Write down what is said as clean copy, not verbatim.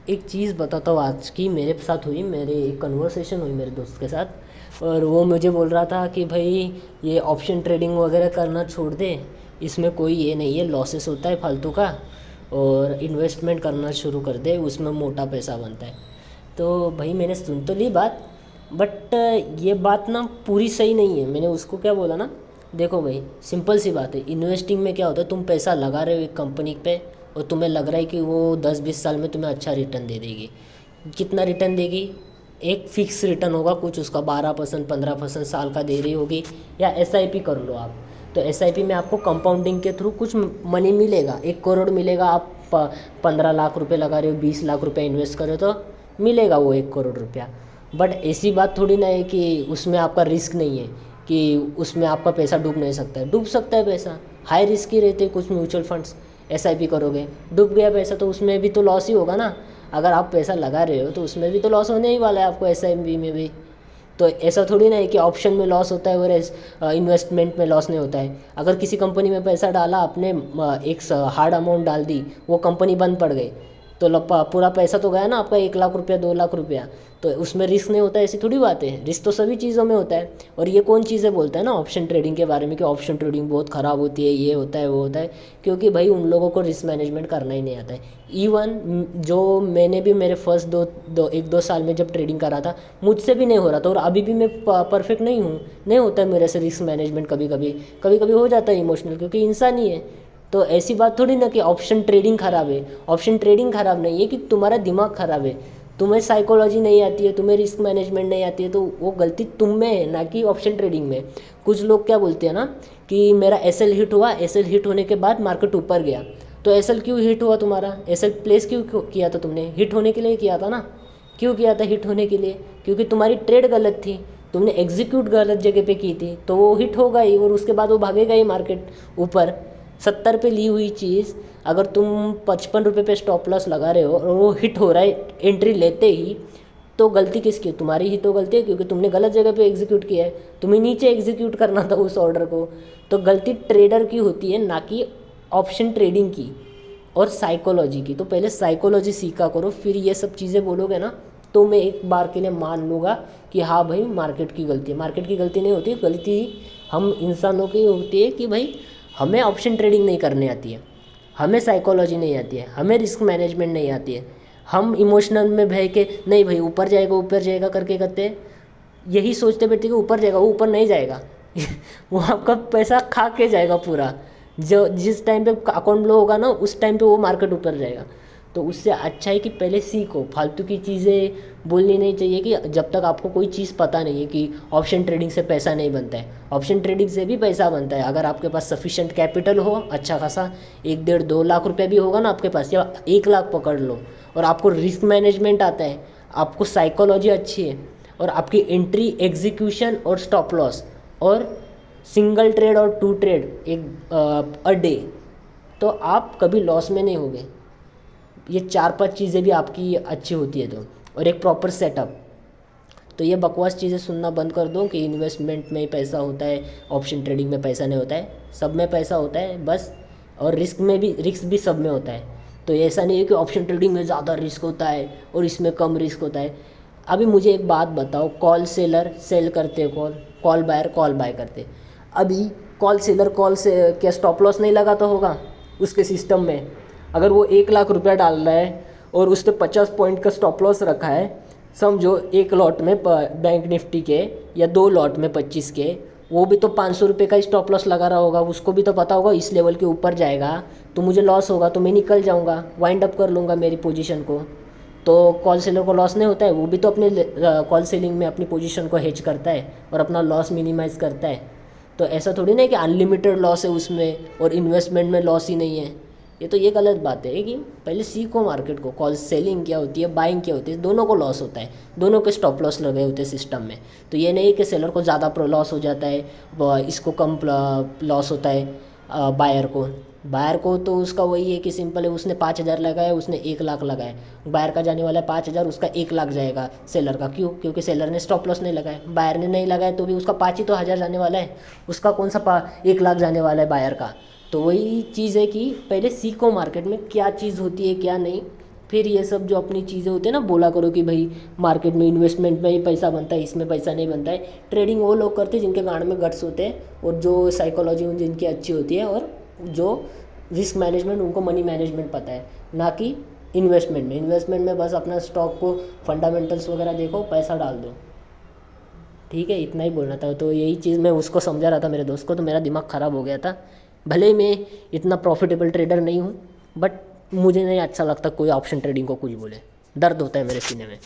एक चीज़ बताता हूँ आज की मेरे साथ हुई, मेरे एक कन्वर्सेशन हुई मेरे दोस्त के साथ। और वो मुझे बोल रहा था कि भाई ये ऑप्शन ट्रेडिंग वगैरह करना छोड़ दे, इसमें कोई ये नहीं है, लॉसेस होता है फालतू का, और इन्वेस्टमेंट करना शुरू कर दे, उसमें मोटा पैसा बनता है। तो भाई मैंने सुन तो ली बात, बट ये बात ना पूरी सही नहीं है। मैंने उसको क्या बोला ना, देखो भाई सिंपल सी बात है, इन्वेस्टिंग में क्या होता है, तुम पैसा लगा रहे हो एक कंपनी पे और तुम्हें लग रहा है कि वो 10-20 साल में तुम्हें अच्छा रिटर्न दे देगी। कितना रिटर्न देगी? एक फिक्स रिटर्न होगा कुछ उसका, 12% 15% साल का दे रही होगी। या एसआईपी कर लो आप, तो एसआईपी में आपको कंपाउंडिंग के थ्रू कुछ मनी मिलेगा, 1 करोड़ मिलेगा। आप 15 लाख रुपए लगा रहे हो, 20 लाख रुपए इन्वेस्ट करो तो मिलेगा वो 1 करोड़ रुपया। बट ऐसी बात थोड़ी ना है कि उसमें आपका रिस्क नहीं है, कि उसमें आपका पैसा डूब नहीं सकता है। डूब सकता है पैसा, हाई रिस्क ही रहते हैं कुछ म्यूचुअल फंड्स। एसआईपी करोगे, डूब गया पैसा तो उसमें भी तो लॉस ही होगा ना। अगर आप पैसा लगा रहे हो तो उसमें भी तो लॉस होने ही वाला है आपको, एसआईपी में भी। तो ऐसा थोड़ी ना है कि ऑप्शन में लॉस होता है और इन्वेस्टमेंट में लॉस नहीं होता है। अगर किसी कंपनी में पैसा डाला आपने, एक हार्ड अमाउंट डाल दी, वो कंपनी बंद पड़ गई, तो पूरा पैसा तो गया ना आपका, 1 लाख रुपया 2 लाख रुपया। तो उसमें रिस्क नहीं होता है, ऐसी थोड़ी बात है। रिस्क तो सभी चीज़ों में होता है। और ये कौन चीज़ें बोलता है ना ऑप्शन ट्रेडिंग के बारे में कि ऑप्शन ट्रेडिंग बहुत ख़राब होती है, ये होता है वो होता है, क्योंकि भाई उन लोगों को रिस्क मैनेजमेंट करना ही नहीं आता है। इवन जो मैंने भी मेरे फर्स्ट 1-2 साल में जब ट्रेडिंग करा था, मुझसे भी नहीं हो रहा था, और अभी भी मैं परफेक्ट नहीं हूँ, नहीं होता है मेरे से रिस्क मैनेजमेंट। कभी कभी हो जाता है इमोशनल, क्योंकि इंसान ही है। तो ऐसी बात थोड़ी ना कि ऑप्शन ट्रेडिंग ख़राब है। ऑप्शन ट्रेडिंग ख़राब नहीं है कि तुम्हारा दिमाग ख़राब है, तुम्हें साइकोलॉजी नहीं आती है, तुम्हें रिस्क मैनेजमेंट नहीं आती है, तो वो गलती तुम में है, ना कि ऑप्शन ट्रेडिंग में। कुछ लोग क्या बोलते हैं ना कि मेरा एसएल हिट हुआ, एसएल हिट होने के बाद मार्केट ऊपर गया। तो एसएल क्यों हिट हुआ तुम्हारा? एसएल प्लेस क्यों किया था तुमने? हिट होने के लिए किया था ना। क्यों किया था हिट होने के लिए? क्योंकि तुम्हारी ट्रेड गलत थी, तुमने एग्जीक्यूट गलत जगह पे की थी, तो वो हिट होगा ही, और उसके बाद वो भागेगा ही मार्केट ऊपर। 70 पे ली हुई चीज़ अगर तुम 55 रुपये पे स्टॉप लॉस लगा रहे हो और वो हिट हो रहा है एंट्री लेते ही, तो गलती किसकी? तुम्हारी ही तो गलती है, क्योंकि तुमने गलत जगह पे एग्जीक्यूट किया है। तुम्हें नीचे एग्जीक्यूट करना था उस ऑर्डर को। तो गलती ट्रेडर की होती है, ना कि ऑप्शन ट्रेडिंग की और साइकोलॉजी की। तो पहले साइकोलॉजी सीखा करो, फिर ये सब चीज़ें बोलोगे ना, तो मैं एक बार के लिए मान लूँगा कि हाँ भाई मार्केट की गलती है। मार्केट की गलती नहीं होती, गलती हम इंसानों की होती है कि भाई हमें ऑप्शन ट्रेडिंग नहीं करनी आती है, हमें साइकोलॉजी नहीं आती है, हमें रिस्क मैनेजमेंट नहीं आती है। हम इमोशनल में बह के नहीं भाई ऊपर जाएगा करके करते यही सोचते बैठते कि ऊपर जाएगा, वो ऊपर नहीं जाएगा वो आपका पैसा खा के जाएगा पूरा। जो जिस टाइम पे अकाउंट लो होगा ना, उस टाइम पे वो मार्केट ऊपर जाएगा। तो उससे अच्छा है कि पहले सीखो। फालतू की चीज़ें बोलनी नहीं चाहिए कि जब तक आपको कोई चीज़ पता नहीं है कि ऑप्शन ट्रेडिंग से पैसा नहीं बनता है। ऑप्शन ट्रेडिंग से भी पैसा बनता है, अगर आपके पास सफिशिएंट कैपिटल हो, अच्छा खासा 1-1.5-2 लाख रुपया भी होगा ना आपके पास, या 1 लाख पकड़ लो, और आपको रिस्क मैनेजमेंट आता है, आपको साइकोलॉजी अच्छी है, और आपकी एंट्री, एग्जीक्यूशन और स्टॉप लॉस और सिंगल ट्रेड और 2 ट्रेड एक अ डे, तो आप कभी लॉस में नहीं होगे। ये 4-5 चीज़ें भी आपकी अच्छी होती है तो, और एक प्रॉपर सेटअप। तो ये बकवास चीज़ें सुनना बंद कर दो कि इन्वेस्टमेंट में ही पैसा होता है, ऑप्शन ट्रेडिंग में पैसा नहीं होता है। सब में पैसा होता है बस, और रिस्क भी सब में होता है। तो ऐसा नहीं है कि ऑप्शन ट्रेडिंग में ज़्यादा रिस्क होता है और इसमें कम रिस्क होता है। अभी मुझे एक बात बताओ, कॉल सेलर सेल करते, कॉल बायर कॉल बाय करते। अभी कॉल सेलर कॉल से क्या स्टॉप लॉस नहीं लगाता होगा उसके सिस्टम में? अगर वो 1 लाख रुपया डाल रहा है और उसने 50 पॉइंट का स्टॉप लॉस रखा है, समझो एक लॉट में बैंक निफ्टी के, या 2 लॉट में 25 के, वो भी तो 500 रुपये का स्टॉप लॉस लगा रहा होगा। उसको भी तो पता होगा इस लेवल के ऊपर जाएगा तो मुझे लॉस होगा, तो मैं निकल जाऊंगा, वाइंड अप कर लूँगा मेरी पोजीशन को। तो कॉल सेलर को लॉस नहीं होता है, वो भी तो अपने कॉल सेलिंग में अपनी पोजीशन को हेज करता है और अपना लॉस मिनिमाइज़ करता है। तो ऐसा थोड़ी ना है कि अनलिमिटेड लॉस है उसमें और इन्वेस्टमेंट में लॉस ही नहीं है। ये गलत बात है कि पहले सीखो मार्केट को, कॉल सेलिंग क्या होती है, बाइंग क्या होती है। दोनों को लॉस होता है, दोनों के स्टॉप लॉस लगे होते हैं सिस्टम में। तो ये नहीं कि सेलर को ज़्यादा लॉस हो जाता है, इसको कम लॉस होता है बायर को तो उसका वही है कि सिंपल है, उसने 5,000 लगाया, उसने 1 लाख लगाया, बायर का जाने वाला है 5,000, उसका 1 लाख जाएगा सेलर का। क्यों? क्योंकि सेलर ने स्टॉप लॉस नहीं लगाया, बायर ने नहीं लगाया, तो भी उसका 5 ही तो हज़ार जाने वाला है, उसका कौन सा 1 लाख जाने वाला है बायर का। तो वही चीज़ है कि पहले सीखो मार्केट में क्या चीज़ होती है क्या नहीं, फिर ये सब जो अपनी चीज़ें होती है ना, बोला करो कि भाई मार्केट में इन्वेस्टमेंट में ही पैसा बनता है, इसमें पैसा नहीं बनता है। ट्रेडिंग वो लोग करते हैं जिनके गांड में गट्स होते हैं और जो साइकोलॉजी जिनकी अच्छी होती है और जो रिस्क मैनेजमेंट, उनको मनी मैनेजमेंट पता है, ना कि इन्वेस्टमेंट में बस अपना स्टॉक को फंडामेंटल्स वगैरह देखो, पैसा डाल दो। ठीक है, इतना ही बोलना था। तो यही चीज़ मैं उसको समझा रहा था मेरे दोस्त को, तो मेरा दिमाग ख़राब हो गया था। भले ही मैं इतना प्रॉफिटेबल ट्रेडर नहीं हूँ, बट मुझे नहीं अच्छा लगता कोई ऑप्शन ट्रेडिंग को कुछ बोले, दर्द होता है मेरे सीने में।